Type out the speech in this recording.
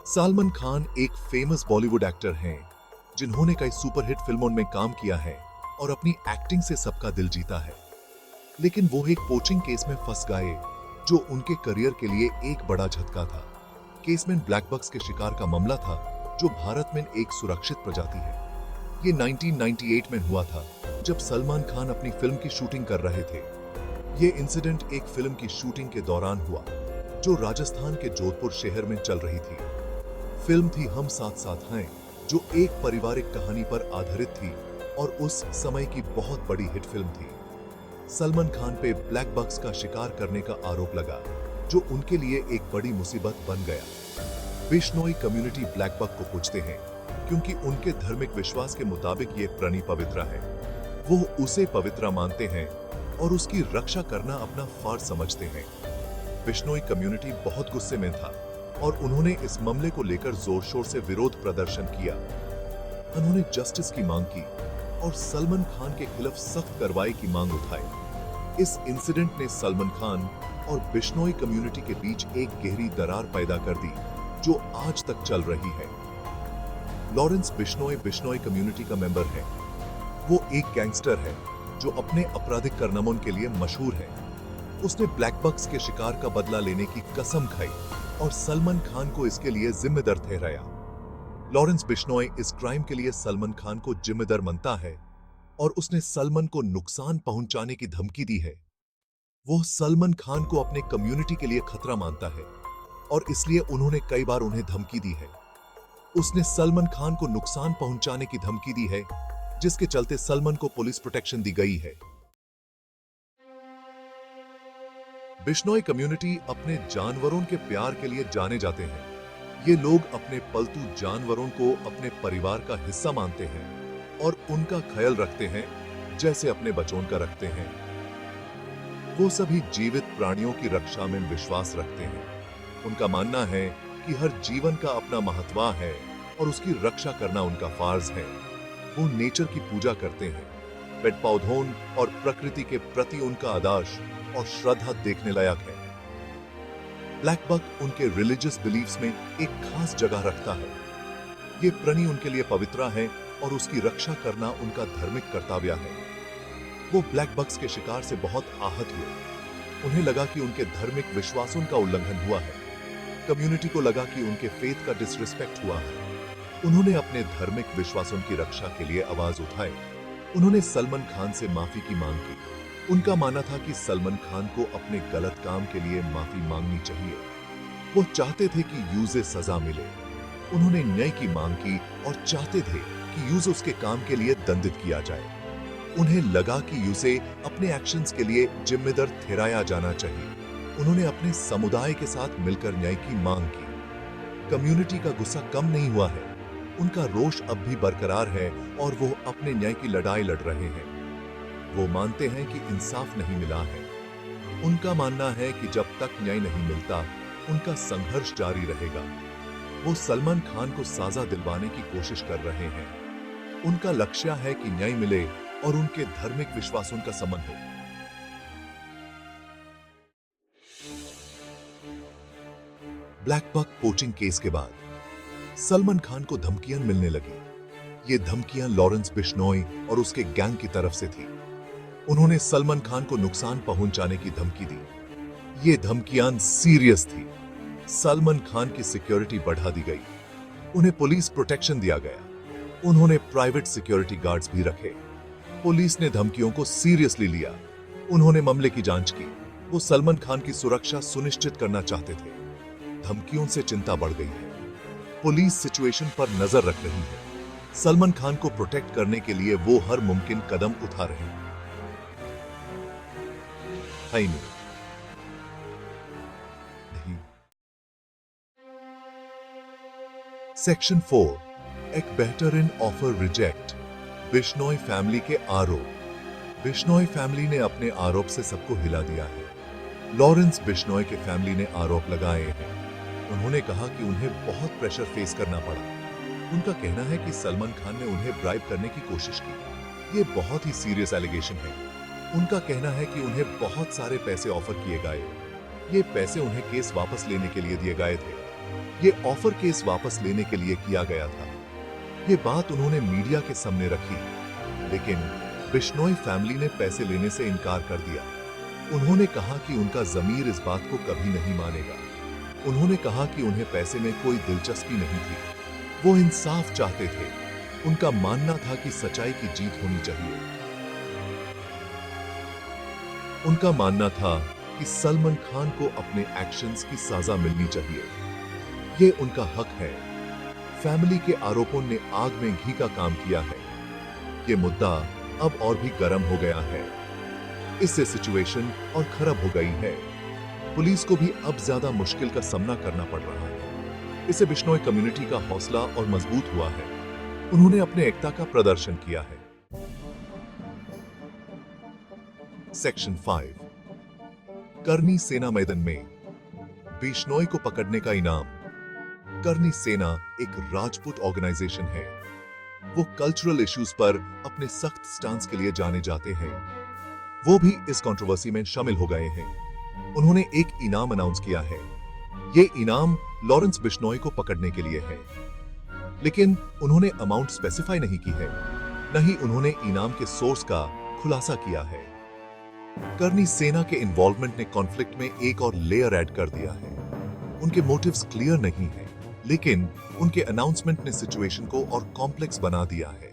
सलमान खान एक famous Bollywood actor हैं जिन्होंने कई सुपरहिट फिल्मों में काम किया है और अपनी एक्टिंग से सबका दिल जीता है। लेकिन वो एक पोचिंग केस में फंस गए जो उनके करियर के लिए एक बड़ा झटका था। केस में ब्लैक बक्स के शिकार का मामला था जो भारत में एक सुरक्षित प्रजाति है। ये 1998 में हुआ था जब सलमान खान अपनी फिल्म की शूटिंग कर रहे थे। ये इंसिडेंट एक फिल्म की शूटिंग के दौरान हुआ जो राजस्थान के जोधपुर शहर में चल रही थी। फिल्म थी हम साथ साथ हैं जो एक पारिवारिक कहानी पर आधारित थी और उस समय की बहुत बड़ी हिट फिल्म थी। सलमान खान पे ब्लैक बक्स का शिकार करने का आरोप लगा जो उनके लिए एक बड़ी मुसीबत बन गया। बिश्नोई कम्युनिटी ब्लैक बक को पूजते हैं क्योंकि उनके धार्मिक विश्वास के मुताबिक ये प्राणी पवित्र है। वो उसे पवित्र मानते हैं और उसकी रक्षा करना अपना फर्ज समझते हैं। बिश्नोई कम्युनिटी बहुत गुस्से में था और उन्होंने इस मामले को लेकर जोर शोर से विरोध प्रदर्शन किया। उन्होंने जस्टिस की मांग की और सलमान खान के खिलाफ सख्त कार्रवाई की मांग उठाई। इस इंसिडेंट ने सलमान खान और बिश्नोई कम्युनिटी के बीच एक गहरी दरार पैदा कर दी जो आज तक चल रही है। लॉरेंस बिश्नोई कम्युनिटी का मेंबर है। वो एक गैंगस्टर है जो अपने आपराधिक कारनामों के लिए मशहूर है। उसने ब्लैक बक्स के शिकार का बदला लेने की कसम खाई और सलमान खान को इसके लिए जिम्मेदार ठहराया। लॉरेंस बिश्नोई इस क्राइम के लिए सलमान खान को जिम्मेदार मानता है और उसने सलमान को नुकसान पहुंचाने की धमकी दी है। वो सलमान खान को अपने कम्युनिटी के लिए खतरा मानता है और इसलिए उन्होंने कई बार उन्हें धमकी दी है। उसने सलमान खान को नुकसान पहुंचाने की धमकी दी है जिसके चलते सलमान को पुलिस प्रोटेक्शन दी गई है। बिश्नोई कम्युनिटी अपने जानवरों के प्यार के लिए जाने जाते हैं। ये लोग अपने पालतू जानवरों को अपने परिवार का हिस्सा मानते हैं और उनका ख्याल रखते हैं जैसे अपने बच्चों का रखते हैं। वो सभी जीवित प्राणियों की रक्षा में विश्वास रखते हैं। उनका मानना है कि हर जीवन का अपना महत्व है और उसकी रक्षा करना उनका फर्ज है। वो नेचर की पूजा करते हैं। पेड़ पौधों और प्रकृति के प्रति उनका आदर्श और श्रद्धा देखने लायक है। ब्लैक बक उनके रिलीजियस बिलीफ्स में एक खास जगह रखता है। ये प्राणी उनके लिए पवित्र है और उसकी रक्षा करना उनका धार्मिक कर्तव्य है। वो ब्लैक बक्स के शिकार से बहुत आहत हुए। उन्हें लगा कि उनके धार्मिक विश्वासों का उल्लंघन हुआ है। कम्युनिटी को लगा कि उनके फेथ का डिसरिस्पेक्ट हुआ है। उन्होंने अपने धार्मिक विश्वासों की रक्षा के लिए आवाज उठाई। उन्होंने सलमान खान से माफी की मांग की। उनका मानना था कि सलमान खान को अपने गलत काम के लिए माफी मांगनी चाहिए। वो चाहते थे कि यूजे सजा मिले। उन्होंने न्याय की मांग की और चाहते थे कि यूज उसके काम के लिए दंडित किया जाए। उन्हें लगा कि यूसे अपने एक्शंस के लिए जिम्मेदार ठहराया जाना चाहिए। उन्होंने अपने समुदाय के साथ मिलकर न्याय की मांग की। कम्युनिटी का गुस्सा कम नहीं हुआ है। उनका रोष अब भी बरकरार है और वो अपने न्याय की लड़ाई लड़ रहे हैं। वो मानते हैं कि इंसाफ नहीं मिला है। उनका मानना है कि जब तक न्याय नहीं मिलता उनका संघर्ष जारी रहेगा। वो सलमान खान को सजा दिलवाने की कोशिश कर रहे हैं। उनका लक्ष्य है कि न्याय मिले और उनके धार्मिक विश्वासों का सम्मान हो। ब्लैक बक पोचिंग केस के बाद सलमान खान को धमकियां मिलने लगी। ये धमकियां लॉरेंस बिश्नोई और उसके गैंग की तरफ से थी। उन्होंने सलमान खान को नुकसान पहुंचाने की धमकी दी। ये धमकियां सीरियस थी। सलमान खान की सिक्योरिटी बढ़ा दी गई। उन्हें पुलिस प्रोटेक्शन दिया गया। उन्होंने प्राइवेट सिक्योरिटी गार्ड्स भी रखे। पुलिस ने धमकियों को सीरियसली लिया। उन्होंने मामले की जांच की। वो सलमान खान की सुरक्षा सुनिश्चित करना चाहते थे। धमकियों से चिंता बढ़ गई है। पुलिस सिचुएशन पर नजर रख रही है। सलमान खान को प्रोटेक्ट करने के लिए वो हर मुमकिन कदम उठा रहे हैं। नहीं। सेक्शन 4 एक बेहतरीन ऑफर रिजेक्ट। बिश्नोई फैमिली के आरोप। बिश्नोई फैमिली ने अपने आरोप से सबको हिला दिया है। लॉरेंस बिश्नोई के फैमिली ने आरोप लगाए हैं। उन्होंने कहा कि उन्हें बहुत प्रेशर फेस करना पड़ा। उनका कहना है कि सलमान खान ने उन्हें ब्राइब करने की कोशिश की। ये बहुत ही सीरियस एलिगेशन है। उनका कहना है कि उन्हें बहुत सारे पैसे ऑफर किए गए। ये पैसे उन्हें केस वापस लेने के लिए दिए गए थे। ये ऑफर केस वापस लेने के लिए किया गया था। ये बात उन्होंने मीडिया के सामने रखी, लेकिन बिश्नोई फैमिली ने पैसे लेने से इनकार कर दिया। उन्होंने कहा कि उनका जमीर इस बात को कभी नहीं मानेगा। उन्होंने कहा कि उन्हें पैसे में कोई दिलचस्पी नहीं थी, वो इंसाफ चाहते थे। उनका मानना था कि सच्चाई की जीत होनी चाहिए। उनका मानना था कि सलमान खान को अपने एक्शंस की सजा मिलनी चाहिए। ये उनका हक है। फैमिली के आरोपों ने आग में घी का काम किया है। ये मुद्दा अब और भी गर्म हो गया है। इससे सिचुएशन और खराब हो गई है। पुलिस को भी अब ज्यादा मुश्किल का सामना करना पड़ रहा है। इससे बिश्नोई कम्युनिटी का हौसला और मजबूत हुआ है। उन्होंने अपने एकता का प्रदर्शन किया है। सेक्शन 5, करनी सेना मैदान में बिश्नोई को पकड़ने का इनाम। करनी सेना एक राजपूत ऑर्गेनाइजेशन है। वो कल्चरल इश्यूज पर अपने सख्त स्टांस के लिए जाने जाते हैं। वो भी इस कंट्रोवर्सी में शामिल हो गए हैं। उन्होंने एक इनाम अनाउंस किया है। ये इनाम लॉरेंस बिश्नोई को पकड़ने के लिए है, लेकिन उन्होंने अमाउंट स्पेसिफाई नहीं की है, न ही उन्होंने इनाम के सोर्स का खुलासा किया है। करनी सेना के इन्वॉल्वमेंट ने कॉन्फ्लिक्ट में एक और लेयर ऐड कर दिया है। उनके मोटिव्स क्लियर नहीं है, लेकिन उनके अनाउंसमेंट ने सिचुएशन को और कॉम्प्लेक्स बना दिया है।